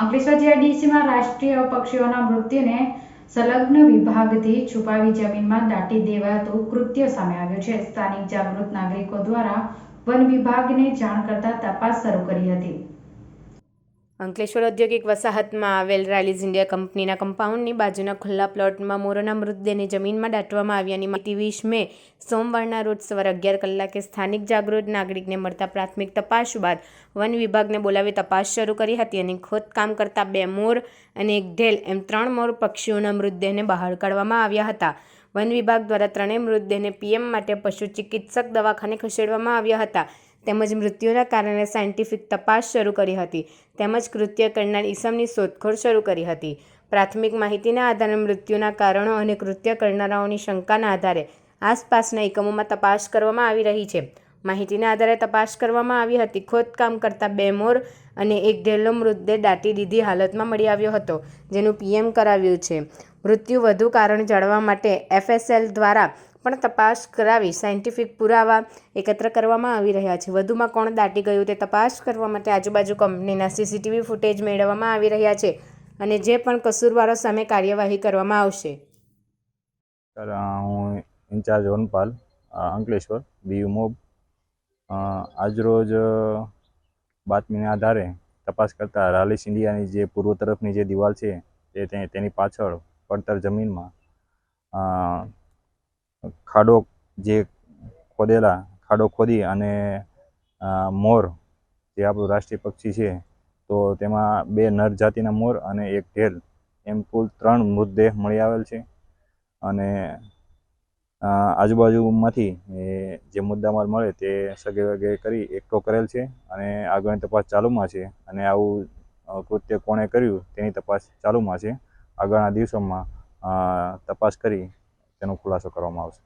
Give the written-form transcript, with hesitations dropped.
અંકલેશ્વર જીઆઈડીસીમાં રાષ્ટ્રીય પક્ષીઓના મૃત્યુને સંલગ્ન વિભાગથી છુપાવી જમીનમાં દાટી દેવાતું કૃત્ય સામે આવ્યું છે. સ્થાનિક જાગૃત નાગરિકો દ્વારા વન વિભાગને જાણ કરતા તપાસ શરૂ કરી હતી. અંકલેશ્વર ઔદ્યોગિક વસાહતમાં આવેલ રાયલીઝ ઇન્ડિયા કંપનીના કમ્પાઉન્ડની બાજુના ખુલ્લા પ્લોટમાં મોરના મૃતદેહને જમીનમાં દાટવામાં આવ્યાની માહિતી 20 મે સોમવારના રોજ સવારે 11 કલાકે સ્થાનિક જાગૃત નાગરિકને મળતા પ્રાથમિક તપાસ બાદ વન વિભાગને બોલાવી તપાસ શરૂ કરી હતી અને ખોદકામ કરતા 2 મોર અને 1 ઢેલ એમ 3 મોર પક્ષીઓના મૃતદેહને બહાર કાઢવામાં આવ્યા હતા. વન વિભાગ દ્વારા ત્રણેય મૃતદેહને પીએમ માટે પશુ ચિકિત્સક દવાખાને ખસેડવામાં આવ્યા હતા તેમજ મૃત્યુના કારણે સાયન્ટિફિક તપાસ શરૂ કરી હતી તેમજ કૃત્ય કરનાર ઈસમની શોધખોળ શરૂ કરી હતી. પ્રાથમિક માહિતીના આધારે મૃત્યુના કારણો અને કૃત્ય કરનારાઓની શંકાના આધારે આસપાસના એકમોમાં તપાસ કરવામાં આવી રહી છે. માહિતીના આધારે તપાસ કરવામાં આવી હતી. ખોદકામ કરતા 2 મોર અને 1 ઢેલનો મૃતદેહ દાટી દીધી હાલતમાં મળી આવ્યો હતો જેનું પીએમ કરાવ્યું છે. મૃત્યુ વધુ કારણ જાણવા માટે એફએસએલ દ્વારા પણ તપાસ કરાવી સાયન્ટિફિક પુરાવા એકત્ર કરવામાં આવી રહ્યા છે. વધુમાં કોણ દાટી ગયું તે તપાસ કરવા માટે આજુબાજુ કંપનીના સીસીટીવી ફૂટેજ મેળવવામાં આવી રહ્યા છે અને જે પણ કસૂરવારો સામે કાર્યવાહી કરવામાં આવશે. હું ઇન્ચાર્જ વનપાલ અંકલેશ્વર બીયુ મોબ. આજરોજ બાતમીના આધારે તપાસ કરતા રાયલીઝ ઇન્ડિયાની જે પૂર્વ તરફની જે દિવાલ છે તેની પાછળ પડતર જમીનમાં ખાડો ખોદી અને મોર જે આપણું રાષ્ટ્રીય પક્ષી છે તો તેમાં 2 નર જાતિના મોર અને 1 ઢેલ એમ કુલ 3 મૃતદેહ મળી આવેલ છે અને આજુબાજુમાંથી જે મુદ્દામાલ મળે તે સગે વગે કરી એકઠો કરેલ છે અને આગળની તપાસ ચાલુમાં છે અને આવું કૃત્ય કોણે કર્યું તેની તપાસ ચાલુમાં છે. આગળના દિવસોમાં તપાસ કરી તેનો ખુલાસો કરવામાં આવશે.